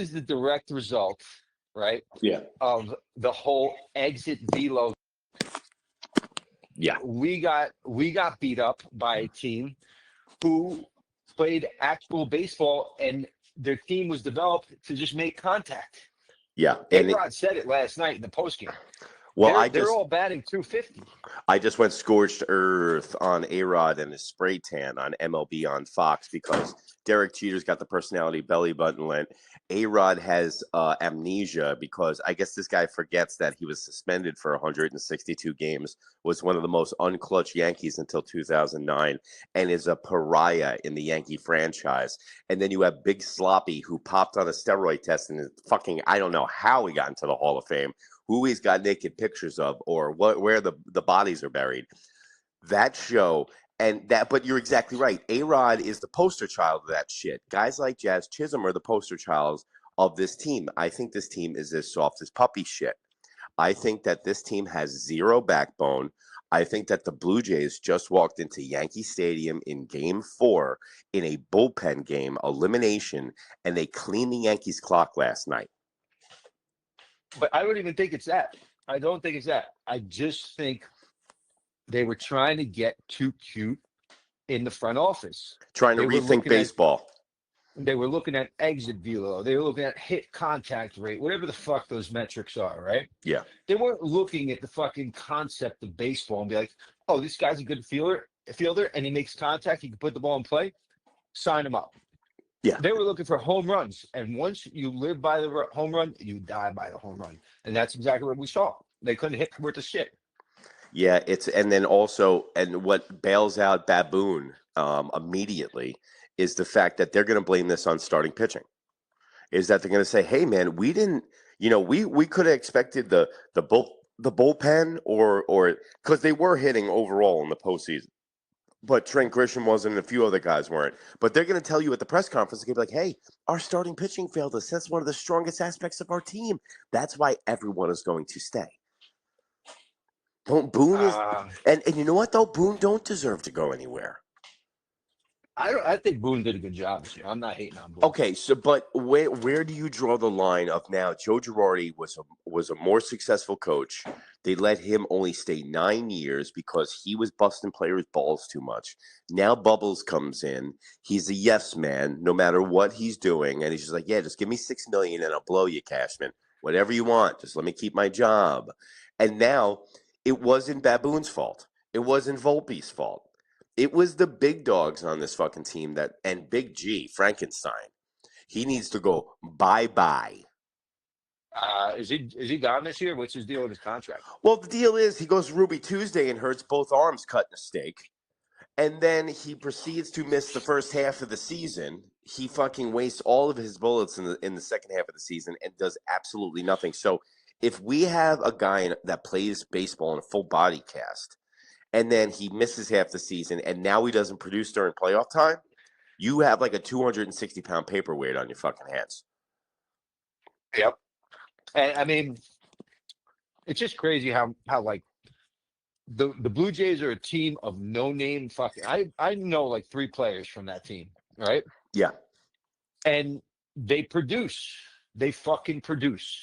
is the direct result, right, Yeah. of the whole exit velo. Yeah. We got beat up by a team who played actual baseball, and their team was developed to just make contact. Yeah. A-Rod said it last night in the postgame. Well, They're all batting 250. I just went scorched earth on A-Rod and his spray tan on MLB on Fox because Derek Jeter's got the personality belly button lint. A-Rod has amnesia because I guess this guy forgets that he was suspended for 162 games, was one of the most unclutch Yankees until 2009, and is a pariah in the Yankee franchise. And then you have Big Sloppy, who popped on a steroid test and is fucking, I don't know how he got into the Hall of Fame, who he's got naked pictures of, or where the bodies are buried. That show, but you're exactly right. A-Rod is the poster child of that shit. Guys like Jazz Chisholm are the poster childs of this team. I think this team is as soft as puppy shit. I think that this team has zero backbone. I think that the Blue Jays just walked into Yankee Stadium in Game 4 in a bullpen game, elimination, and they cleaned the Yankees' clock last night. But I don't even think it's that. I don't think it's that. I just think they were trying to get too cute in the front office. Trying to rethink baseball. They were looking at exit velo. They were looking at hit contact rate, whatever the fuck those metrics are, right? Yeah. They weren't looking at the fucking concept of baseball and be like, oh, this guy's a good fielder, and he makes contact. He can put the ball in play. Sign him up. Yeah. They were looking for home runs. And once you live by the home run, you die by the home run. And that's exactly what we saw. They couldn't hit worth of shit. Yeah, and what bails out Baboon immediately is the fact that they're going to blame this on starting pitching. Is that they're going to say, "Hey, man, we didn't, we could have expected the bullpen or because they were hitting overall in the postseason, but Trent Grisham wasn't, and a few other guys weren't. But they're going to tell you at the press conference, they're going to be like, hey, our starting pitching failed us. That's one of the strongest aspects of our team. That's why everyone is going to stay." Boone is, and you know what though? Boone don't deserve to go anywhere. I think Boone did a good job this year. I'm not hating on Boone. Okay, so but where do you draw the line of now? Joe Girardi was a more successful coach. They let him only stay 9 years because he was busting players' balls too much. Now Bubbles comes in. He's a yes man, no matter what he's doing, and he's just like, yeah, just give me $6 million and I'll blow you, Cashman. Whatever you want, just let me keep my job. And now it wasn't Baboon's fault. It wasn't Volpe's fault. It was the big dogs on this fucking team and Big G, Frankenstein. He needs to go bye-bye. Is he gone this year? What's his deal with his contract? Well, the deal is he goes Ruby Tuesday and hurts both arms cutting a steak. And then he proceeds to miss the first half of the season. He fucking wastes all of his bullets in the second half of the season and does absolutely nothing. So if we have a guy that plays baseball in a full body cast, and then he misses half the season, and now he doesn't produce during playoff time, you have like a 260-pound paperweight on your fucking hands. Yep. And I mean, it's just crazy how like the Blue Jays are a team of no-name fucking. I know like 3 players from that team, right? Yeah. And they produce. They fucking produce,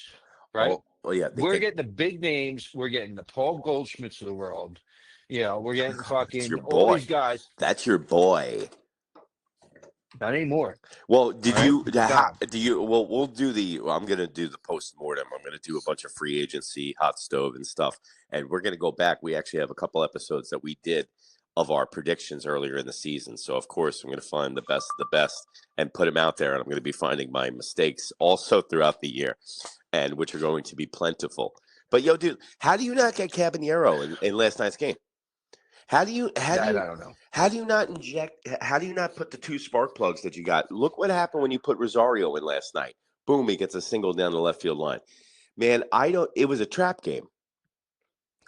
right? Well, yeah. We're getting the big names. We're getting the Paul Goldschmidts of the world. We're getting fucking all these guys. That's your boy. Not anymore. Well, we'll do I'm going to do the post-mortem. I'm going to do a bunch of free agency, hot stove and stuff. And we're going to go back. We actually have a couple episodes that we did of our predictions earlier in the season. So, of course, I'm going to find the best of the best and put them out there. And I'm going to be finding my mistakes also throughout the year, and which are going to be plentiful. But, dude, how do you not get Cabanero in last night's game? I don't know. How do you not put the 2 spark plugs that you got? Look what happened when you put Rosario in last night. Boom, he gets a single down the left field line. Man, it was a trap game.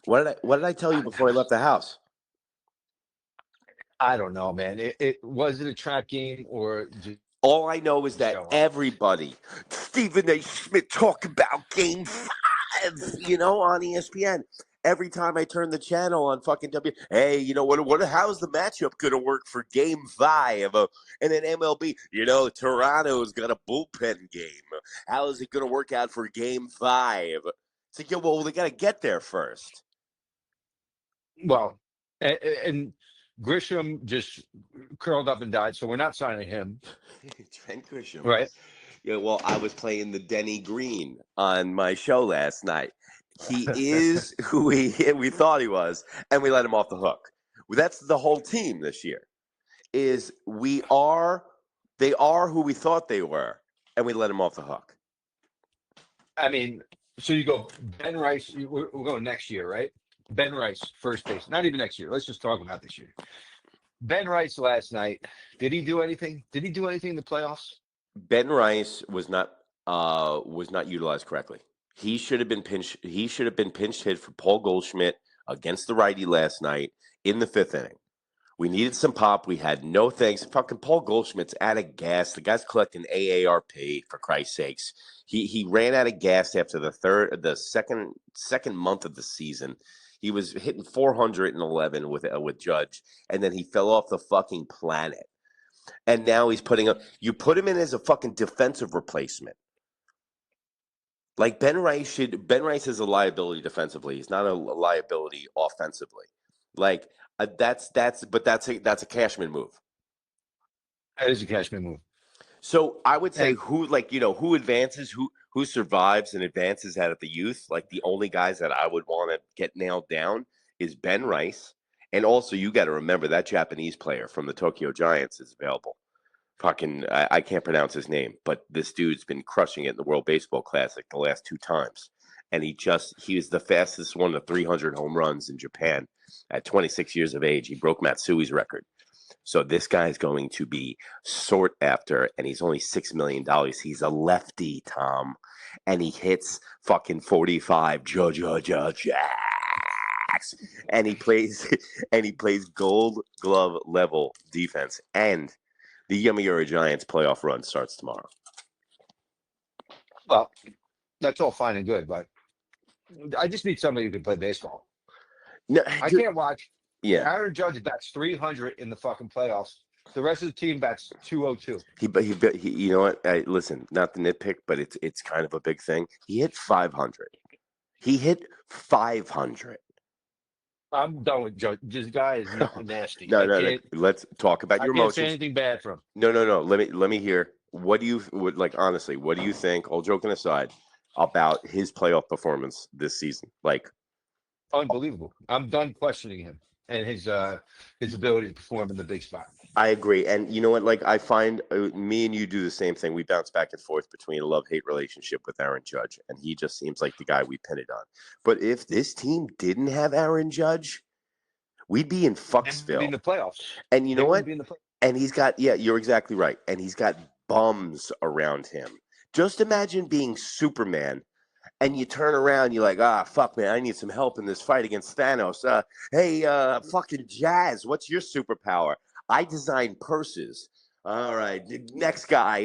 What did I tell you before I left the house? I don't know, man. It was it a trap game or just all I know is that everybody, Stephen A. Smith talk about Game 5, on ESPN. Every time I turn the channel on fucking hey, you know what? How's the matchup gonna work for Game 5? And then MLB, Toronto's got a bullpen game. How is it gonna work out for Game 5? It's like, well, they gotta get there first. Well, and Grisham just curled up and died, so we're not signing him. Trent Grisham, right? Yeah, well, I was playing the Denny Green on my show last night. He is who we thought he was, and we let him off the hook. That's the whole team this year. They are who we thought they were, and we let him off the hook. I mean, so you go Ben Rice. We're going next year, right? Ben Rice, first base. Not even next year. Let's just talk about this year. Ben Rice last night. Did he do anything? Did he do anything in the playoffs? Ben Rice was not utilized correctly. He should have been pinch hit for Paul Goldschmidt against the righty last night in the 5th inning. We needed some pop. We had no thanks. Fucking Paul Goldschmidt's out of gas. The guy's collecting AARP, for Christ's sakes. He ran out of gas after the second month of the season. He was hitting 411 with Judge, and then he fell off the fucking planet. And now he's you put him in as a fucking defensive replacement. Like Ben Rice is a liability defensively. He's not a liability offensively. Like that's a Cashman move. That is a Cashman move. So I would say who advances, who survives and advances out of the youth. Like the only guys that I would want to get nailed down is Ben Rice. And also, you got to remember that Japanese player from the Tokyo Giants is available. Fucking, I can't pronounce his name, but this dude's been crushing it in the World Baseball Classic the last 2 times. And he was the fastest one to 300 home runs in Japan at 26 years of age. He broke Matsui's record. So this guy is going to be sought after, and he's only $6 million. He's a lefty, Tom, and he hits fucking 45. And he plays Gold Glove level defense. And the Yomiuri Giants playoff run starts tomorrow. Well, that's all fine and good, but I just need somebody who can play baseball. No, I can't watch. Yeah, Aaron Judge bats 300 in the fucking playoffs. The rest of the team bats 202. He you know what? Listen, not the nitpick, but it's kind of a big thing. He hit 500. He hit 500. I'm done with Judge. This guy is nasty. No. Let's talk about your I can't emotions. say anything bad from him. No. Let me hear. What do you honestly? What do you think? All joking aside, about his playoff performance this season? Like, Unbelievable. I'm done questioning him and his ability to perform in the big spot. I agree, and you know what? Like, I find me and you do the same thing. We bounce back and forth between a love-hate relationship with Aaron Judge, and he just seems like the guy we pin it on. But if this team didn't have Aaron Judge, we'd be in Fucksville. Be in the playoffs. And you know what? And he's got, you're exactly right. And he's got bums around him. Just imagine being Superman and you turn around, you're like, fuck, man, I need some help in this fight against Thanos. Hey, fucking Jazz, what's your superpower? I design purses. All right, next guy,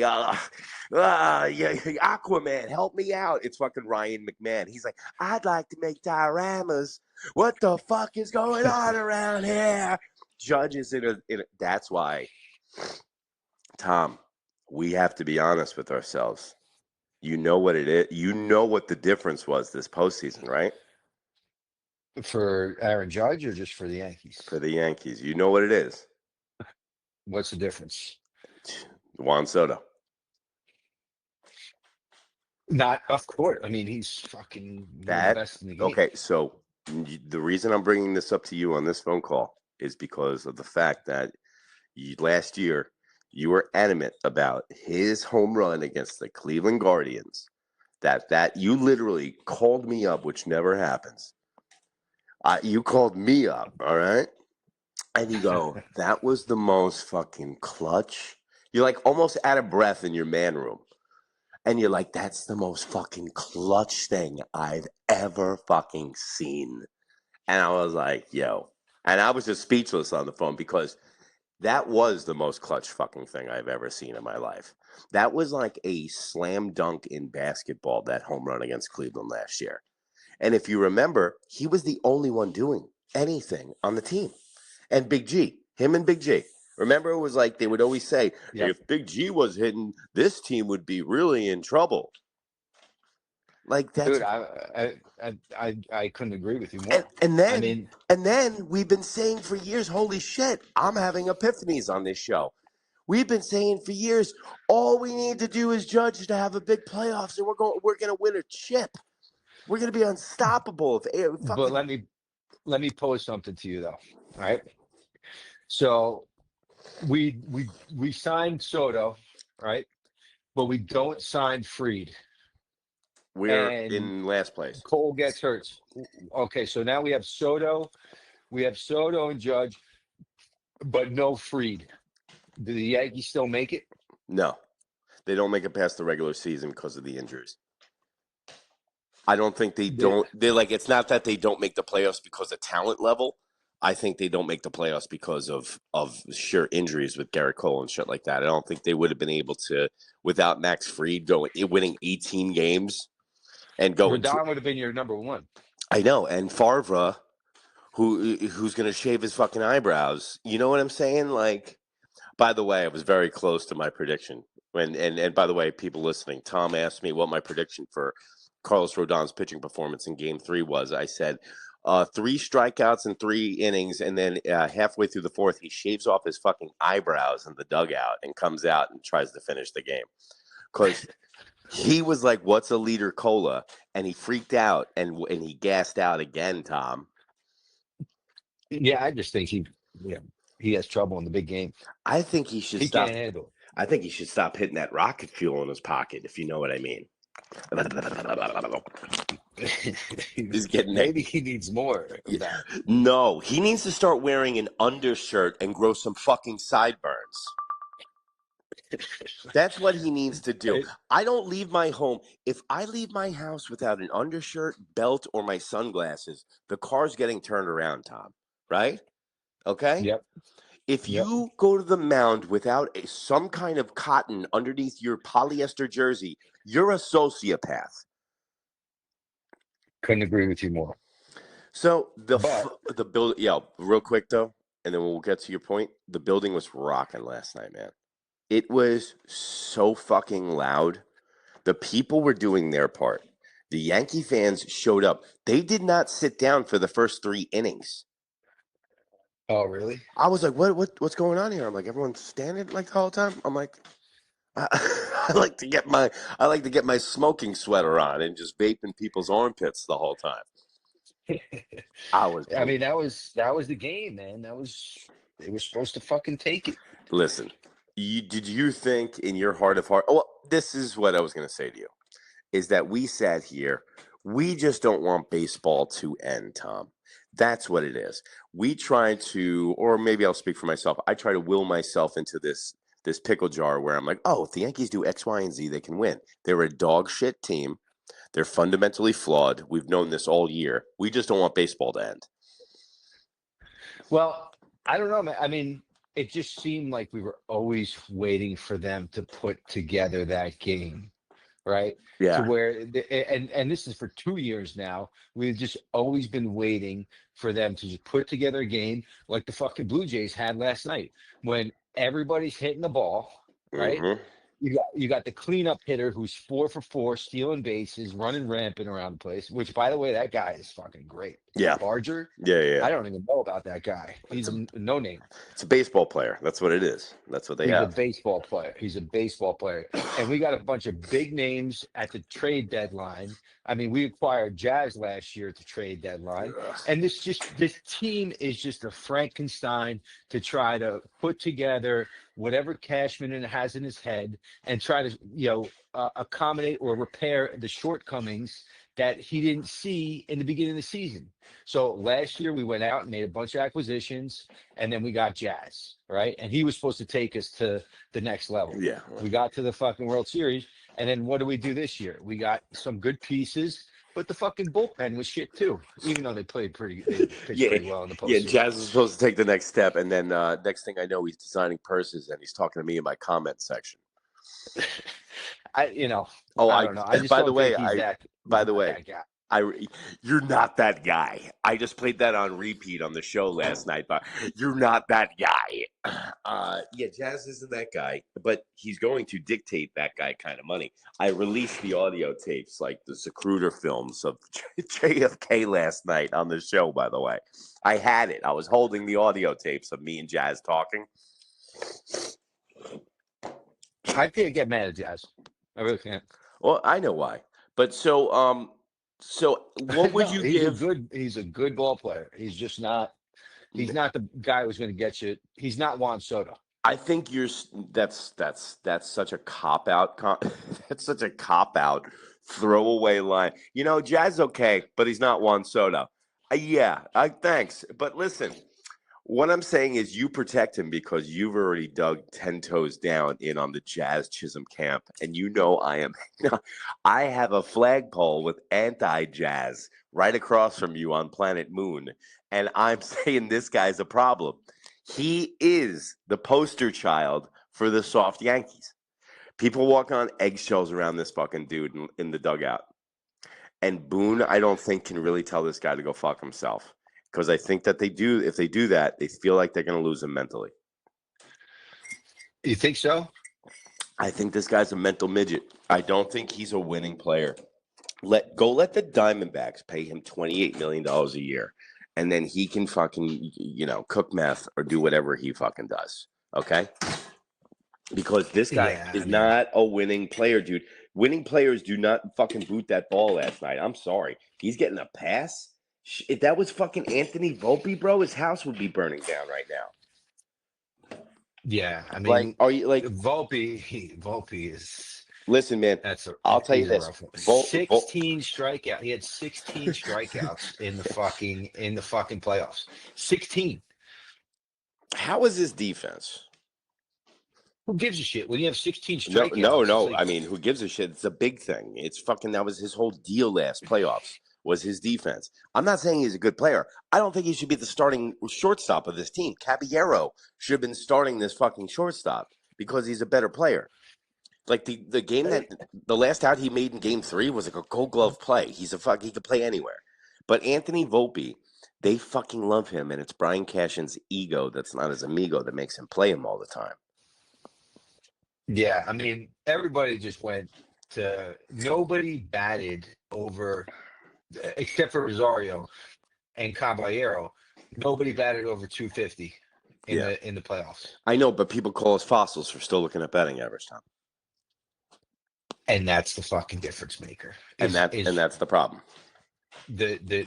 Aquaman, help me out. It's fucking Ryan McMahon. He's like, I'd like to make dioramas. What the fuck is going on around here? Judge is in a. That's why, Tom, we have to be honest with ourselves. You know what it is. You know what the difference was this postseason, right? For Aaron Judge or just for the Yankees? For the Yankees. You know what it is. What's the difference? Juan Soto. Not, of course. I mean, he's fucking the best in the game. Okay, so the reason I'm bringing this up to you on this phone call is because of the fact that last year you were adamant about his home run against the Cleveland Guardians. That you literally called me up, which never happens. You called me up, all right? And you go, that was the most fucking clutch. You're like almost out of breath in your man room. And you're like, that's the most fucking clutch thing I've ever fucking seen. And I was like, yo. And I was just speechless on the phone because that was the most clutch fucking thing I've ever seen in my life. That was like a slam dunk in basketball, that home run against Cleveland last year. And if you remember, he was the only one doing anything on the team. And Big G, him and Big G. Remember, it was like they would always say, Yep. if Big G was hitting, this team would be really in trouble. Like that's Dude, I couldn't agree with you and, more. and I then mean, and then we've been saying for years, holy shit, I'm having epiphanies on this show. We've been saying for years, all we need to do is Judge to have a big playoffs, and we're gonna win a chip. We're gonna be unstoppable. If but fucking let me pose something to you though. All right. So we signed Soto, right? But we don't sign Freed. we're And in last place. Cole gets hurt. Okay, so now we have Soto and Judge, but no Freed. Do the Yankees still make it? No, they don't make it past the regular season because of the injuries. I don't think they don't. They're like, it's not that they don't make the playoffs because of talent level. I think they don't make the playoffs because of sheer injuries with Garrett Cole and shit like that. I don't think they would have been able to without Max Fried winning 18 games and going. Rodon would have been your number one. I know, and Favre, who's going to shave his fucking eyebrows. You know what I'm saying? Like, by the way, I was very close to my prediction. And by the way, people listening, Tom asked me what my prediction for Carlos Rodon's pitching performance in Game 3 was. I said 3 strikeouts in 3 innings, and then halfway through the 4th, he shaves off his fucking eyebrows in the dugout and comes out and tries to finish the game. Because he was like, what's a liter cola? And he freaked out, and he gassed out again, Tom. Yeah, I just think he has trouble in the big game. I think he should He stop. can't handle it. I think he should stop hitting that rocket fuel in his pocket, if you know what I mean. He's getting Maybe he needs more of that. No, he needs to start wearing an undershirt and grow some fucking sideburns. That's what he needs to do. I don't leave my home. If I leave my house without an undershirt, belt, or my sunglasses, the car's getting turned around, Tom. Right? Okay? Yep. If you go to the mound without some kind of cotton underneath your polyester jersey, you're a sociopath. Couldn't agree with you more. So the build, real quick though, and then we'll get to your point. The building was rocking last night, man. It was so fucking loud. The people were doing their part. The Yankee fans showed up. They did not sit down for the first 3 innings. Oh, really? I was like, what's going on here? I'm like, everyone's standing like the whole time. I'm like, I like to get my smoking sweater on and just vape in people's armpits the whole time. I mean, that was the game, man. They were supposed to fucking take it. Listen, did you think in your heart of heart? Well, this is what I was going to say to you, is that we sat here. We just don't want baseball to end, Tom. That's what it is. We try to, or maybe I'll speak for myself. I try to will myself into this pickle jar where I'm like, oh, if the Yankees do X, Y, and Z, they can win. They're a dog shit team. They're fundamentally flawed. We've known this all year. We just don't want baseball to end. Well, I don't know, man. I mean, it just seemed like we were always waiting for them to put together that game, right? Yeah. To where, and this is for 2 years now. We've just always been waiting for them to just put together a game like the fucking Blue Jays had last night when everybody's hitting the ball, right? Mm-hmm. You got the cleanup hitter who's 4 for 4, stealing bases, running rampant around the place. Which, by the way, that guy is fucking great. Yeah, Barger. Yeah. I don't even know about that guy. He's a no name. It's a baseball player. That's what it is. That's what they have. He's a baseball player. He's a baseball player, and we got a bunch of big names at the trade deadline. I mean, we acquired Jazz last year at the trade deadline, and this team is just a Frankenstein to try to put together whatever Cashman has in his head and try to accommodate or repair the shortcomings that he didn't see in the beginning of the season. So last year we went out and made a bunch of acquisitions, and then we got Jazz, right? And he was supposed to take us to the next level. Yeah. We got to the fucking World Series, and then what do we do this year? We got some good pieces, but the fucking bullpen was shit too, even though they pitched pretty well in the postseason. Yeah, Jazz is supposed to take the next step, and then next thing I know, he's designing purses, and he's talking to me in my comment section. I don't know. I just by the way, You're not that guy. I just played that on repeat on the show last night, but you're not that guy. Yeah, Jazz isn't that guy, but he's going to dictate that guy kind of money. I released the audio tapes, like the Zapruder films of JFK last night on the show, by the way. I had it. I was holding the audio tapes of me and Jazz talking. I can't get mad at Jazz. I really can't. Well, I know why. But so what would you give? He's a good ball player. He's just not. He's not the guy who's going to get you. He's not Juan Soto. I think that's such a cop out. That's such a cop out throwaway line. You know, Jazz okay, but he's not Juan Soto. Thanks, but listen. What I'm saying is you protect him because you've already dug 10 toes down in on the Jazz Chisholm camp. And you know I have a flagpole with anti-Jazz right across from you on Planet Moon. And I'm saying this guy's a problem. He is the poster child for the soft Yankees. People walk on eggshells around this fucking dude in the dugout. And Boone, I don't think, can really tell this guy to go fuck himself. Because I think that if they do that, they feel like they're going to lose him mentally. You think so? I think this guy's a mental midget. I don't think he's a winning player. Let the Diamondbacks pay him $28 million a year, and then he can fucking, cook meth or do whatever he fucking does. Okay? Because this guy is not a winning player, dude. Winning players do not fucking boot that ball last night. I'm sorry. He's getting a pass. If that was fucking Anthony Volpe, bro, his house would be burning down right now. Yeah, I mean, are you like Volpe is? Listen, man. I'll tell you this: 16 strikeouts. He had 16 strikeouts in the fucking playoffs. 16. How is his defense? Who gives a shit when you have 16 strikeouts? No. Like, I mean, who gives a shit? It's a big thing. It's fucking. That was his whole deal last playoffs. Was his defense. I'm not saying he's a good player. I don't think he should be the starting shortstop of this team. Caballero should have been starting this fucking shortstop because he's a better player. Like the game the last out he made in game 3 was like a gold glove play. He could play anywhere. But Anthony Volpe, they fucking love him, and it's Brian Cashin's ego that's not his amigo that makes him play him all the time. Yeah, I mean, everybody just went to nobody batted over. Except for Rosario and Caballero, nobody batted over 250 in the playoffs. I know, but people call us fossils for still looking at batting average time. And that's the fucking difference maker. And that's the problem. The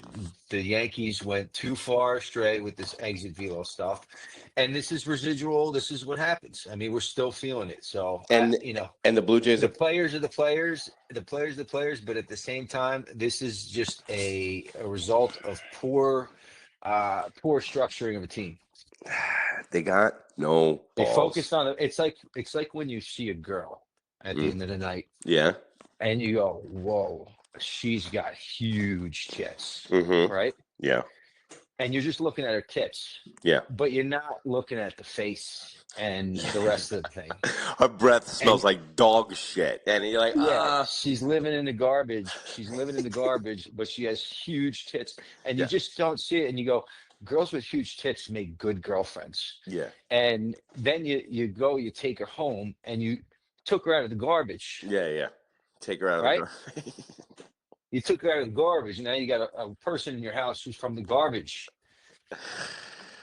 Yankees went too far astray with this exit velo stuff, and this is residual. This is what happens. I mean, we're still feeling it. So, and the Blue Jays, the players are the players, but at the same time, this is just a result of poor structuring of a team. They got no balls. They focused on it. It's like when you see a girl at the end of the night. Yeah. And you go, whoa. She's got huge tits, right? Yeah. And you're just looking at her tits. Yeah. But you're not looking at the face and the rest of the thing. Her breath smells like dog shit. And you're like, she's living in the garbage. But she has huge tits. And you just don't see it. And you go, girls with huge tits make good girlfriends. Yeah. And then you take her home and you took her out of the garbage. Yeah. Take her out of the garbage. You took her out of the garbage, and now you got a person in your house who's from the garbage.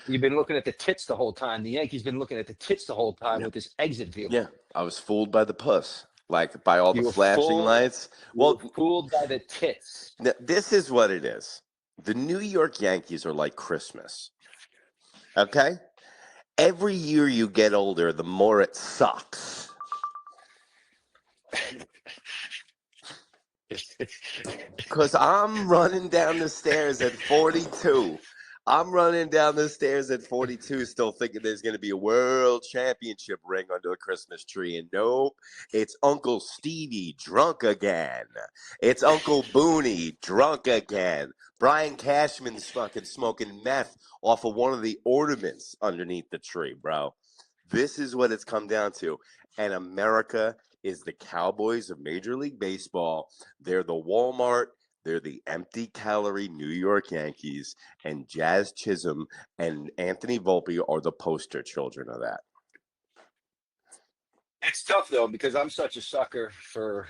You've been looking at the tits the whole time. The Yankees been looking at the tits the whole time with this exit view. Yeah, I was fooled by the puss, like by all the flashing lights. Well, fooled by the tits. This is what it is. The New York Yankees are like Christmas. Okay? Every year you get older, the more it sucks. Because I'm running down the stairs at 42. Still thinking there's going to be a world championship ring under the Christmas tree. And nope, it's Uncle Stevie drunk again. It's Uncle Booney drunk again. Brian Cashman's fucking smoking meth off of one of the ornaments underneath the tree, bro. This is what it's come down to. And America is the Cowboys of Major League Baseball. They're the Walmart. They're the empty-calorie New York Yankees, and Jazz Chisholm and Anthony Volpe are the poster children of that. It's tough though because I'm such a sucker for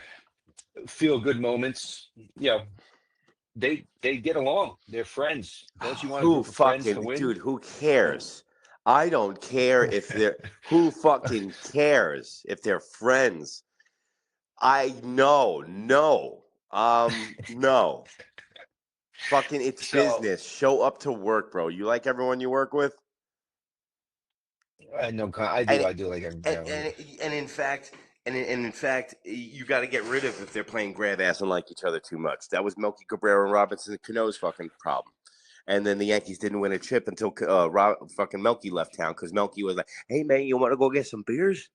feel good moments. You know, they get along. They're friends. Don't you want a Who group of friends to fucking, win? dude, who cares? I don't care if they're, who fucking cares if they're friends? No. No. Fucking, it's So business. Show up to work, bro. You like everyone you work with? I know I And do like everybody. and in fact, in fact, you got to get rid of if they're playing grab ass and like each other too much. That was Melky Cabrera and Robinson Cano's fucking problem. And then the Yankees didn't win a chip until fucking Melky left town because Melky was like, "Hey man, you want to go get some beers?"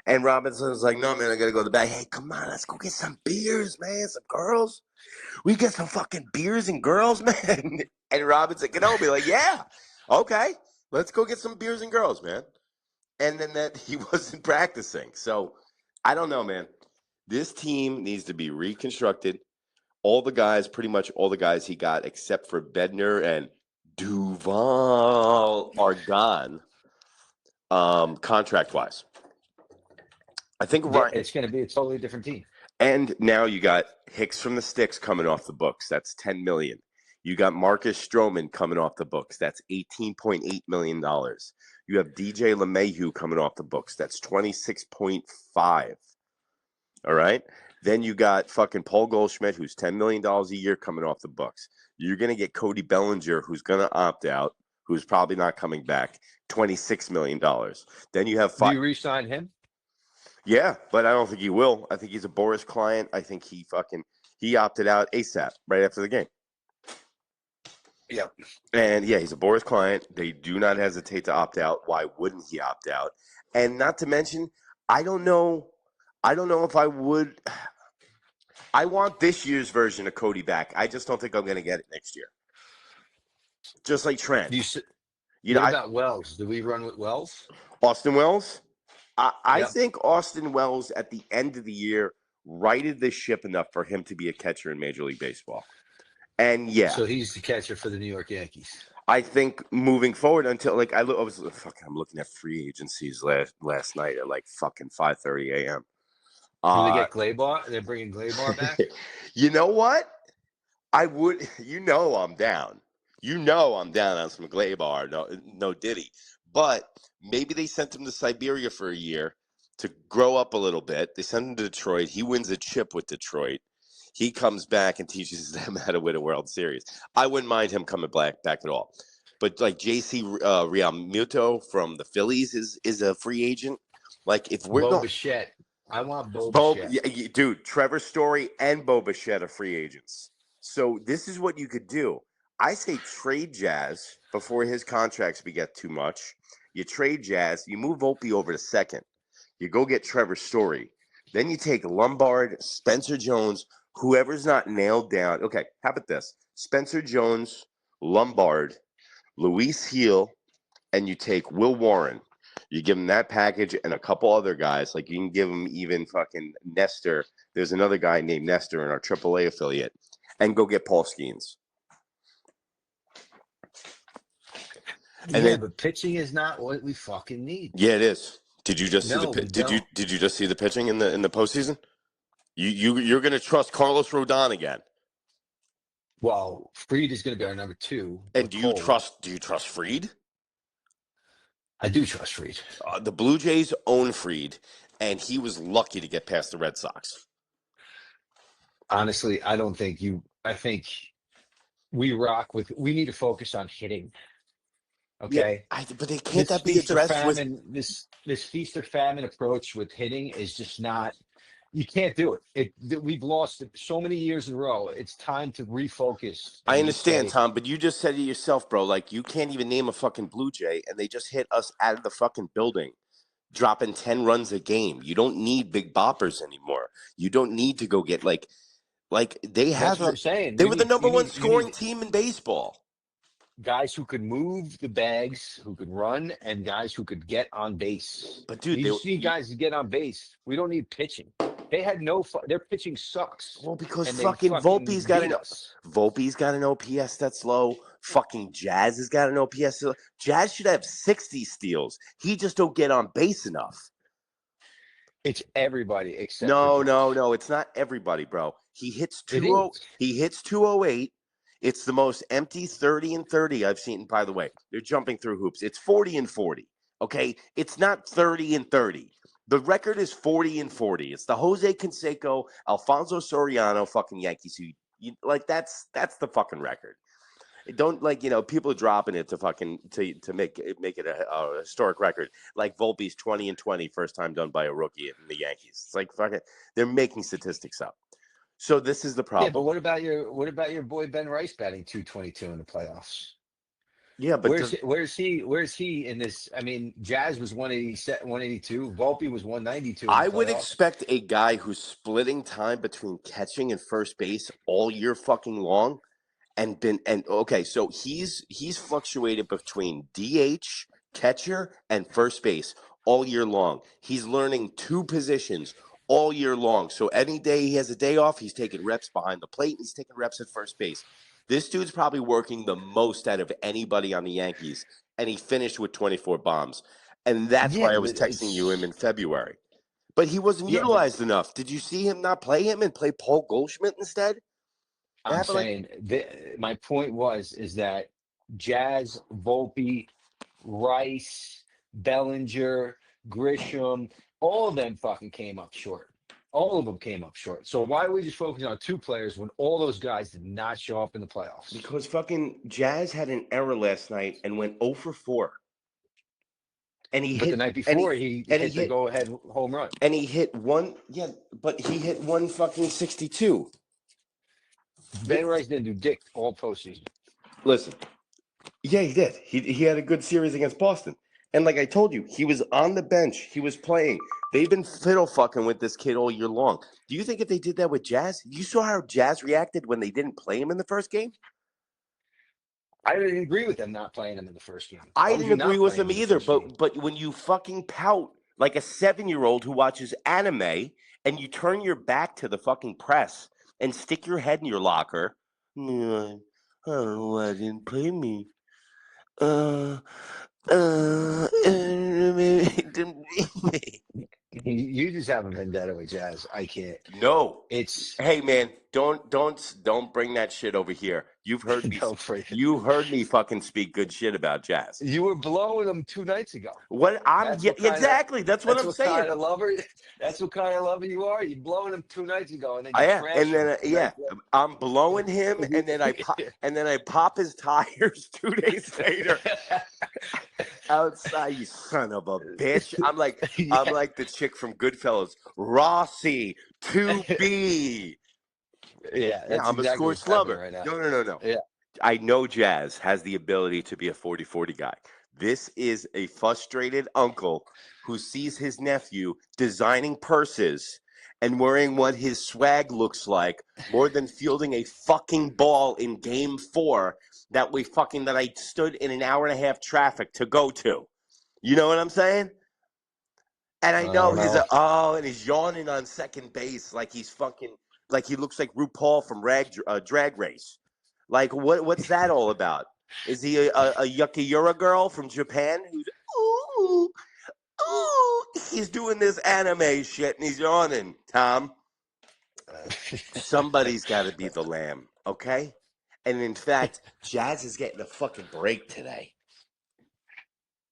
And Robinson was like, "No man, I gotta go to the back. Hey, come on, let's go get some beers, man. Some girls. We get some fucking beers and girls, man." And Robinson Cano be like, "Yeah, okay, let's go get some beers and girls, man." And then that he wasn't practicing. So I don't know, man. This team needs to be reconstructed. All the guys, pretty much all the guys he got, except for Bednar and Duval, are gone. Contract wise, I think Yeah, Ryan. it's going to be a totally different team. And now you got Hicks from the Sticks coming off the books. That's $10 million. You got Marcus Stroman coming off the books. That's $18.8 million. You have DJ LeMahieu coming off the books. That's 26.5. All right. Then you got fucking Paul Goldschmidt, who's $10 million a year coming off the books. You're going to get Cody Bellinger, who's going to opt out, who's probably not coming back, $26 million. Then you have Do you re-sign him? Yeah, but I don't think he will. I think he's a Boris client. I think he opted out ASAP right after the game. Yeah. And yeah, he's a Boris client. They do not hesitate to opt out. Why wouldn't he opt out? And not to mention, I don't know if I would. I want this year's version of Cody back. I just don't think I'm going to get it next year. Just like Trent. What about Wells? Do we run with Wells? Austin Wells? I Yep. think Austin Wells at the end of the year righted the ship enough for him to be a catcher in Major League Baseball. And yeah. So he's the catcher for the New York Yankees. I think moving forward until like I'm looking at free agencies last night at like fucking 5:30 a.m. Do they get Glaber? They're bringing Glaber back? You know what? I would. I'm down. I'm down on some Glaber. No Diddy. But maybe they sent him to Siberia for a year to grow up a little bit. They sent him to Detroit. He wins a chip with Detroit. He comes back and teaches them how to win a World Series. I wouldn't mind him coming back at all. But like JC Realmuto from the Phillies is a free agent. Like if we're Bo going, Bichette. I want Bo Bichette. dude, Trevor Story and Bo Bichette are free agents. So this is what you could do. I say trade Jazz before his contracts get too much. You trade Jazz, you move Volpe over to second. You go get Trevor Story. Then you take Lombard, Spencer Jones, whoever's not nailed down. Okay, how about this? Spencer Jones, Lombard, Luis Heel, and you take Will Warren. You give him that package and a couple other guys. Like you can give him even fucking Nestor. There's another guy named Nestor in our AAA affiliate. And go get Paul Skeens. But pitching is not what we fucking need. Yeah, it is. Did you just see the did you just see the pitching in the postseason? You're going to trust Carlos Rodon again. Well, Fried is going to be our number 2. And do you trust Fried? I do trust Fried. The Blue Jays own Fried, and he was lucky to get past the Red Sox. Honestly, I don't think I think we need to focus on hitting. Okay. Yeah, but that be addressed with this feast or famine approach with hitting is just not. You can't do it. We've lost so many years in a row. It's time to refocus. I understand, Tom, but you just said it yourself, bro. Like you can't even name a fucking Blue Jay, and they just hit us out of the fucking building, dropping 10 runs a game. You don't need big boppers anymore. You don't need to go get like they have. That's what I'm saying. They were the number one scoring team in baseball. Guys who could move the bags, who could run, and guys who could get on base. But dude, you see guys to get on base. We don't need pitching. They had no. Their pitching sucks. Well, because And they fucking fucking beat us. Volpe's got an OPS that's low. Fucking Jazz has got an OPS. Jazz should have 60 steals. He just don't get on base enough. It's everybody except No, for no, Jazz. no. It's not everybody, bro. He hits It 20. is. He hits 208. It's the most empty 30 and 30 I've seen. By the way, they're jumping through hoops. It's 40 and 40. Okay, it's not 30 and 30. The record is 40 and 40. It's the Jose Canseco, Alfonso Soriano fucking Yankees. Like that's the fucking record. Don't people are dropping it to fucking to make it a historic record, like Volpe's 20 and 20 first time done by a rookie in the Yankees. It's like fucking they're making statistics up. So this is the problem. Yeah, but what about your boy Ben Rice batting 222 in the playoffs? Yeah, but where's he in this? I mean, Jazz was 182, Volpe was 192. I would expect a guy who's splitting time between catching and first base all year fucking long. So he's fluctuated between DH, catcher, and first base all year long. He's learning two positions all year long. So any day he has a day off, he's taking reps behind the plate, and he's taking reps at first base. This dude's probably working the most out of anybody on the Yankees, and he finished with 24 bombs. And that's why I was texting you him in February. But he wasn't utilized enough. Did you see him not play him and play Paul Goldschmidt instead? I'm saying my point is that Jazz, Volpe, Rice, Bellinger, Grisham, all of them fucking came up short. All of them came up short. So why are we just focusing on two players when all those guys did not show up in the playoffs? Because fucking Jazz had an error last night and went 0 for 4. And the night before he hit the go-ahead home run. And he hit one, but he hit one fucking 62. Ben Rice didn't do dick all postseason. Listen, yeah, he did. He had a good series against Boston. And like I told you, he was on the bench. He was playing. They've been fiddle fucking with this kid all year long. Do you think if they did that with Jazz, you saw how Jazz reacted when they didn't play him in the first game? I didn't agree with them not playing him in the first game. I didn't agree with him either. But when you fucking pout like a 7-year-old who watches anime and you turn your back to the fucking press and stick your head in your locker, I don't know why they didn't play me. You just have a vendetta with Jazz. I can't. No, hey man, don't bring that shit over here. You've heard me. You heard me fucking speak good shit about Jazz. You were blowing them 2 nights ago. Exactly. That's what I'm saying. That's what kind of lover you are. You blowing him 2 nights ago, and then I'm blowing him, and then I pop his tires 2 days later. Outside, you son of a bitch. I'm like the chick from Goodfellas, Rossi, 2B. I'm a scorched lover. Right now. No. Yeah. I know Jazz has the ability to be a 40-40 guy. This is a frustrated uncle who sees his nephew designing purses and wearing what his swag looks like more than fielding a fucking ball in game 4 that I stood in an hour and a half traffic to go to. You know what I'm saying? And I know and he's yawning on second base like he's fucking, like he looks like RuPaul from Drag Race. Like, what's that all about? Is he a Yakiyura girl from Japan who's, ooh, he's doing this anime shit and he's yawning, Tom? Somebody's got to be the lamb, okay? And in fact, Jazz is getting a fucking break today.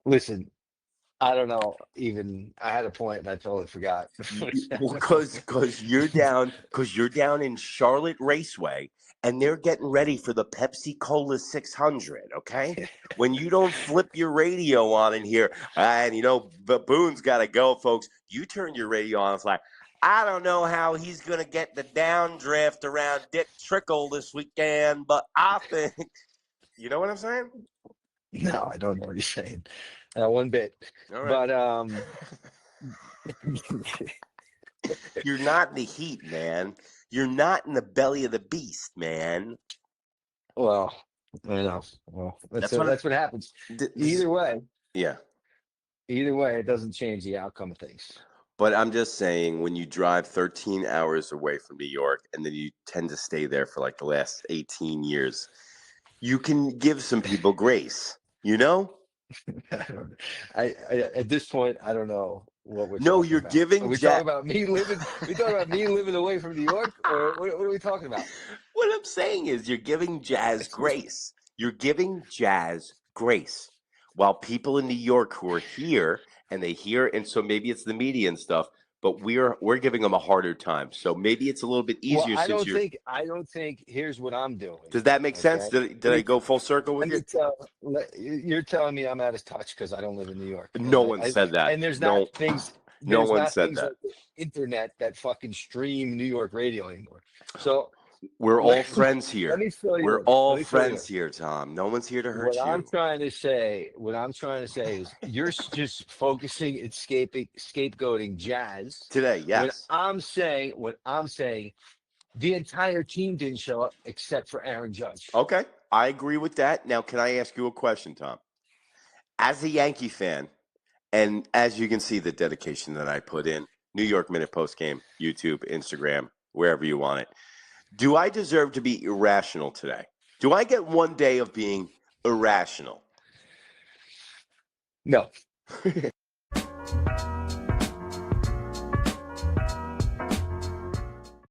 Listen, I don't know. Even I had a point and I totally forgot. Because you're down in Charlotte Raceway and they're getting ready for the Pepsi Cola 600. Okay, when you don't flip your radio on in here, and Baboon's got to go, folks. You turn your radio on. It's like, I don't know how he's gonna get the downdraft around Dick Trickle this weekend, but I think, you know what I'm saying? No, I don't know what you're saying. One bit. All right. But you're not in the heat, man. You're not in the belly of the beast, man. Well, I know. Well, that's what happens. Either way. Yeah. Either way, it doesn't change the outcome of things. But I'm just saying, when you drive 13 hours away from New York and then you tend to stay there for like the last 18 years, you can give some people grace, you know? I at this point, I don't know what we're No, talking you're about. Are giving we talking about me living? We talking about me living away from New York, or what are we talking about? What I'm saying is you're giving Jazz grace. You're giving Jazz grace. While people in New York who are here and they hear, and so maybe it's the media and stuff, but we're giving them a harder time. So maybe it's a little bit Well, easier since you're. I don't think. Here's what I'm doing. Does that make sense? Okay, Did let I me go full circle with let you? me tell. You're telling me I'm out of touch because I don't live in New York, No one said that. and there's not No, things. no There's one not said things that. like the internet that fucking stream New York radio anymore. So We're all let, friends let here. me fill you We're in. all Let me fill you in. friends here, Tom. No one's here to hurt you. What I'm trying to say is you're just focusing and scapegoating Jazz. Today, yes. What I'm saying, the entire team didn't show up except for Aaron Judge. Okay, I agree with that. Now, can I ask you a question, Tom? As a Yankee fan, and as you can see, the dedication that I put in, New York Minute Post Game, YouTube, Instagram, wherever you want it. Do I deserve to be irrational today? Do I get one day of being irrational? No.